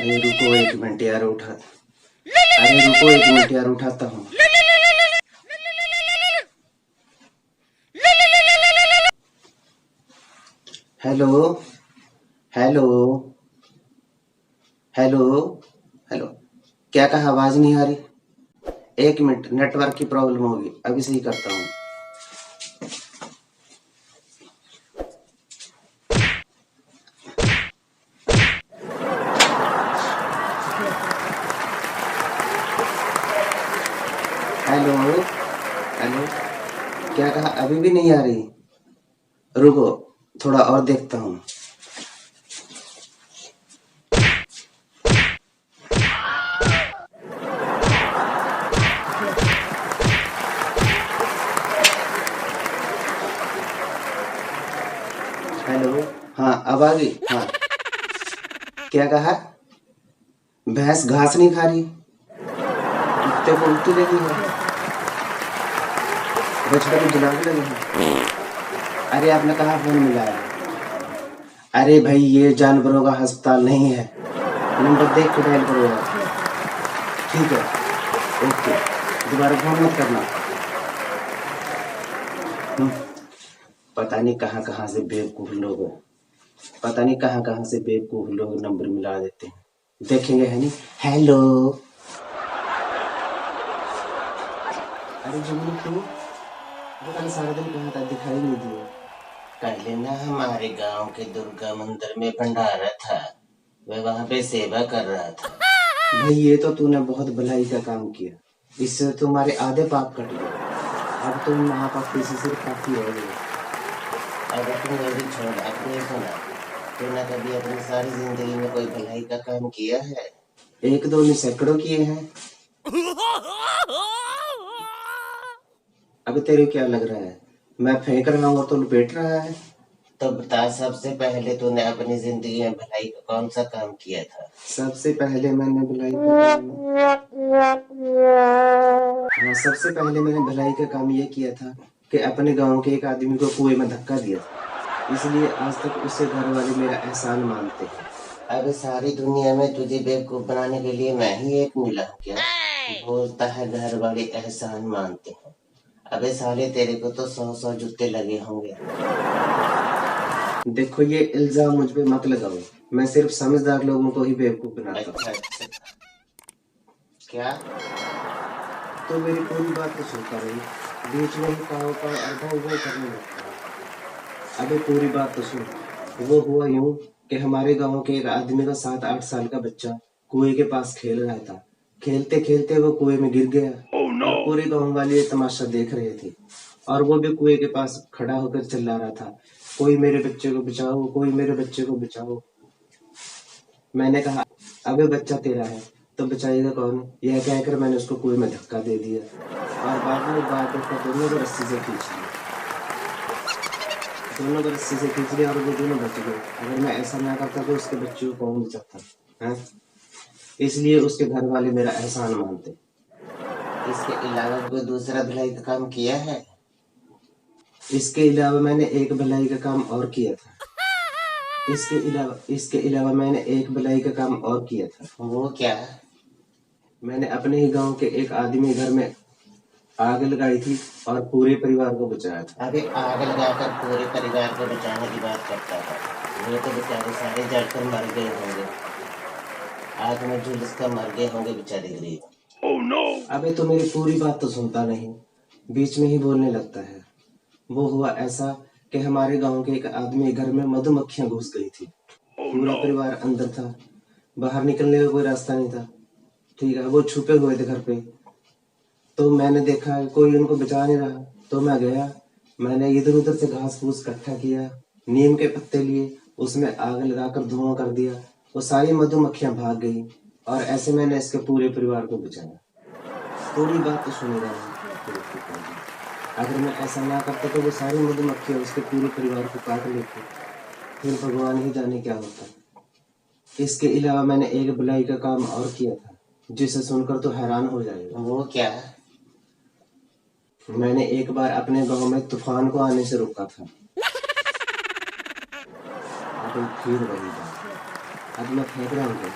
अरे रुको एक मिनट यार अरे रुको एक मिनट यार उठाता हूँ। Hello hello hello hello. क्या कहा, आवाज नहीं आ रही? एक मिनट, नेटवर्क की प्रॉब्लम होगी, अभी सही करता हूँ। Hello hello. क्या कहा, अभी भी नहीं आ रही? रुको, थोड़ा और देखता हूँ। हेलो। हाँ अब आ गई। हाँ, क्या कहा? भैंस घास नहीं खा रही, कुत्ते को उल्टी लगी है, बछड़े को जुलाने लगी है। अरे आपने कहा फोन मिलाया? अरे भाई ये जानवरों का अस्पताल नहीं है, नंबर देख के डायल करो यार। ठीक है, ओके, दोबारा फोन मत करना। हम्म, पता नहीं कहाँ कहाँ से बेवकूफ लोग, पता नहीं कहाँ कहाँ से बेवकूफ लोग नंबर मिला देते हैं। देखेंगे है नहीं। हेलो। अरे जुगनू तू कल सारा दिन कहाँ था, दिखाई नहीं दिया। पहले ना हमारे गांव के दुर्गा मंदिर में भंडारा था, मैं वहां पे सेवा कर रहा था। भाई ये तो तूने बहुत भलाई का काम किया, इससे तुम्हारे आधे पाप कट गए। अब तुम महापापी से सिर्फ काफी हो गए। अब तुम ये भी छोड़, अपनी सुना। तूने कभी अपनी सारी जिंदगी में कोई भलाई का काम किया है? एक दो नहीं, सैकड़ों किए हैं। अब तेरे क्या लग रहा है, मैं फेंक रहा हूँ और तू लपेट रहा है? तो बता, सबसे पहले तूने अपनी जिंदगी में भलाई का कौन सा काम किया था? सबसे पहले मैंने भलाई का काम, हाँ सबसे पहले मैंने भलाई का काम ये किया था कि अपने गांव के एक आदमी को कुएं में धक्का दिया था, इसलिए आज तक उससे घर वाले मेरा एहसान मानते हैं। अब सारी दुनिया में तुझे बेवकूफ बनाने के लिए मैं ही एक मिला हूँ क्या? बोलता है घर वाले एहसान मानते हैं। अबे साले तेरे को तो 100 जूते लगे होंगे। देखो ये इल्जाम मुझ पे मत लगाओ, मैं सिर्फ समझदार लोगों को ही बेवकूफ बनाता हूँ। अच्छा। क्या? तो मेरी पूरी बात तो सुनता रही, बीच में ही काव काव अर्धा वो करने लगता है। अबे पूरी बात तो सुन। वो हुआ यूं कि हमारे गांव के एक आदमी का 7-8 साल का बच्चा कुएं के पास खेल रहा था। खेलते खेलते वो कुएं में गिर गया। oh, no! और पूरे गांव वाले ये तमाशा देख रहे थे और वो भी कुएं के पास खड़ा होकर चिल्ला रहा था, कोई मेरे बच्चे को बचाओ, कोई मेरे बच्चे को बचाओ। मैंने कहा अबे बच्चा तेरा है तो बचाएगा कौन? यह कहकर मैंने उसको कुएं में धक्का दे दिया और बाद में बात का दोनों को रस्सी से खींच लिया, दोनों को रस्सी से खींच लिया और वो दोनों बच गए। अगर मैं ऐसा ना करता तो उसके बच्चे को कौन बचाता है? इसलिए उसके घर वाले मेरा एहसान मानते। इसके अलावा कोई दूसरा भलाई का काम किया है? इसके अलावा मैंने एक भलाई का काम और किया था। इसके अलावा मैंने एक भलाई का काम और किया था। वो क्या? मैंने अपने ही गांव के एक आदमी घर में आग लगाई थी और पूरे परिवार को बचाया था। अबे आग लगाकर पूरे परिवार को बचाने की बात करता था, वो तो बेचारे सारे जलकर मर गए होंगे, आग में झुलस कर मर गए होंगे बेचारे गरीब। oh, no! अबे तो मेरी पूरी बात तो सुनता नहीं, बीच में ही बोलने लगता है। वो हुआ ऐसा कि हमारे गांव के एक आदमी घर में मधुमक्खियां घुस गई थी। पूरा परिवार अंदर था, बाहर निकलने का कोई रास्ता नहीं था। ठीक है, वो छुपे हुए थे घर पे। तो मैंने देखा कोई उनको बचा नहीं रहा, तो मैं गया, मैंने इधर उधर से घास फूस इकट्ठा किया, नीम के पत्ते लिए, उसमें आग लगाकर धुआं कर दिया, वो सारी मधुमक्खियां भाग गई और ऐसे मैंने इसके पूरे परिवार को बचाया। पूरी बात तो सुनेगा नहीं। अगर मैं ऐसा ना करता तो वो सारी मधुमक्खियां उसके पूरे परिवार को काट लेती, फिर भगवान ही जाने क्या होता। इसके अलावा मैंने एक भलाई का काम और किया था जिसे सुनकर तो हैरान हो जाएगा। वो क्या है? मैंने एक बार अपने गांव में तूफान को आने से रोका था। अब फिर वही बात, अब मैं फेंक रहा हूँ।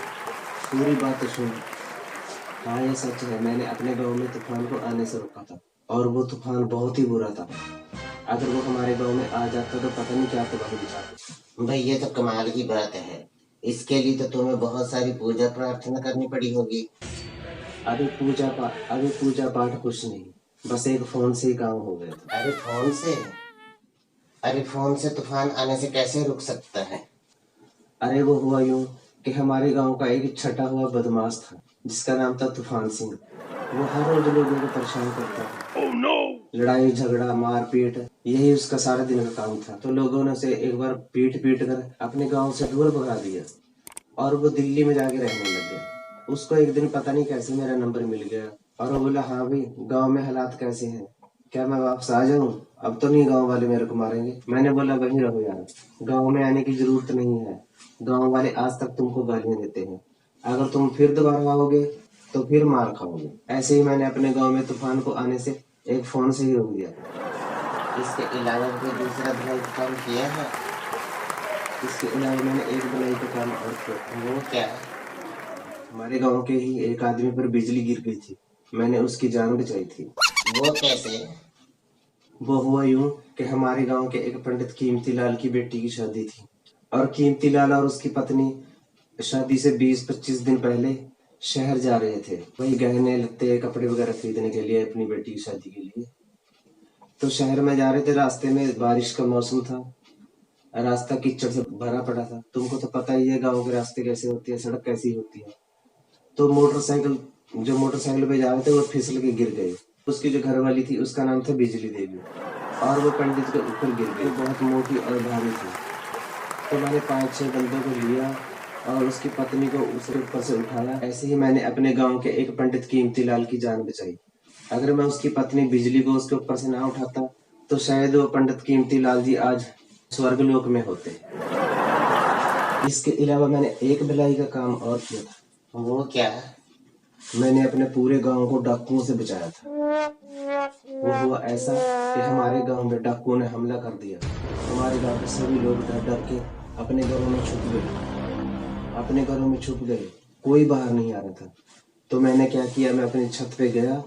पूरी बात तो सुन। हाँ ये सच है, मैंने अपने गांव में तूफान को आने से रोका था और वो तूफान बहुत ही बुरा था। अगर वो हमारे गांव में आ जाता तो पता नहीं क्या तबाही मचाता। भाई ये तो कमाल की बात है। इसके लिए तो तुम्हें बहुत सारी पूजा प्रार्थना करनी पड़ी होगी। अभी पूजा पाठ कुछ नहीं, बस एक फोन से ही काम हो गया था। अरे फोन से? अरे फोन से तूफान आने से कैसे रुक सकता है? अरे वो हुआ यूं कि हमारे गांव का एक छटा हुआ बदमाश था जिसका नाम था तूफान सिंह। वो हर रोज लोगों को परेशान करता था। oh, no! लड़ाई झगड़ा मारपीट यही उसका सारा दिन का काम था। तो लोगों ने उसे एक बार पीट पीट कर अपने गांव से दूर भगा दिया और वो दिल्ली में जाके रहने लग गया। उसको एक दिन पता नहीं कैसे मेरा नंबर मिल गया और वो बोला, हाँ भाई गांव में हालात कैसे हैं, क्या मैं वापस आ जाऊं? अब तो नहीं गांव वाले मेरे को मारेंगे। मैंने बोला वहीं रहो यार, गांव में आने की जरूरत नहीं है। गांव वाले आज तक तुमको गालियां देते हैं, अगर तुम फिर दोबारा आओगे तो फिर मार खाओगे। ऐसे ही मैंने अपने गांव में तूफान को आने से एक फोन से ही रोक दिया। इसके अलावा कोई दूसरा भलाई का काम किया है? इसके अलावा मैंने एक भलाई का काम और किया। वो क्या? हमारे गांव के ही एक आदमी पर बिजली गिर गई थी, मैंने उसकी जान बचाई थी। वो कैसे? वो हुआ यूं कि हमारे गांव के एक पंडित कीमती लाल की बेटी की शादी थी और कीमती लाल और उसकी पत्नी शादी से 20-25 दिन पहले शहर जा रहे थे, वही गहने लत्ते कपड़े वगैरह खरीदने के लिए अपनी बेटी की शादी के लिए। तो शहर में जा रहे थे, रास्ते में बारिश का मौसम था, रास्ता कीचड़ से भरा पड़ा था। तुमको तो पता ही है गाँव के रास्ते कैसे होती है, सड़क कैसी होती है। तो मोटरसाइकिल पे जा रहे थे वो फिसल के गिर गए। उसकी जो घरवाली थी उसका नाम था बिजली देवी और वो पंडित के ऊपर गिर गई। बहुत मोटी और भारी थी। तो मैंने 5-6 बंदों को लिया और उसकी पत्नी को उसके ऊपर से उठाया। ऐसे ही मैंने अपने गांव के एक पंडित कीमती लाल की जान बचाई। अगर मैं उसकी पत्नी बिजली को उसके ऊपर से ना उठाता तो शायद वो पंडित कीमती लाल जी आज स्वर्ग लोक में होते। इसके अलावा मैंने एक भलाई का काम और किया था। वो क्या? मैंने अपने पूरे गांव को डाकुओं से बचाया था। वो हुआ ऐसा कि हमारे गांव में डाकुओं ने हमला कर दिया। हमारे गांव के सभी लोग डर डर के अपने घरों में छुप गए। कोई बाहर नहीं आ रहा था। तो मैंने क्या किया, मैं अपनी छत पे गया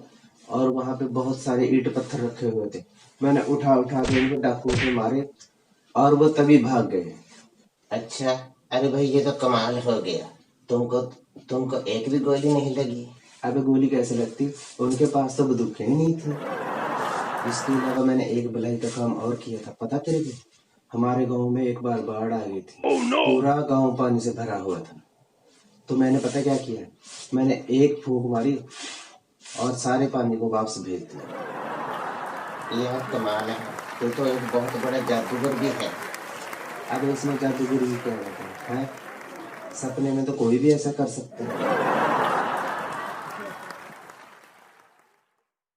और वहां पे बहुत सारे ईंट पत्थर रखे हुए थे। मैंने उठा के उनको डाकुओं पे मारे और वो तभी भाग गए। अच्छा, अरे भाई ये तो कमाल हो गया। तुमको एक भी गोली नहीं लगी? अबे गोली कैसे लगती, उनके पास तो बंदूकें ही नहीं थी। इसके अलावा मैंने एक भलाई का काम और किया था, पता तेरे को? हमारे गांव में एक बार बाढ़ आ गई थी। oh, no! पूरा गांव पानी से भरा हुआ था। तो मैंने पता क्या किया, मैंने एक फूंक मारी और सारे पानी को वापस भेज दिया। यह कमाल है, तो एक बहुत बड़ा जादूगर भी है। अब इसमें जादूगर ही क्या होता है? सपने में तो कोई भी ऐसा कर सकता है।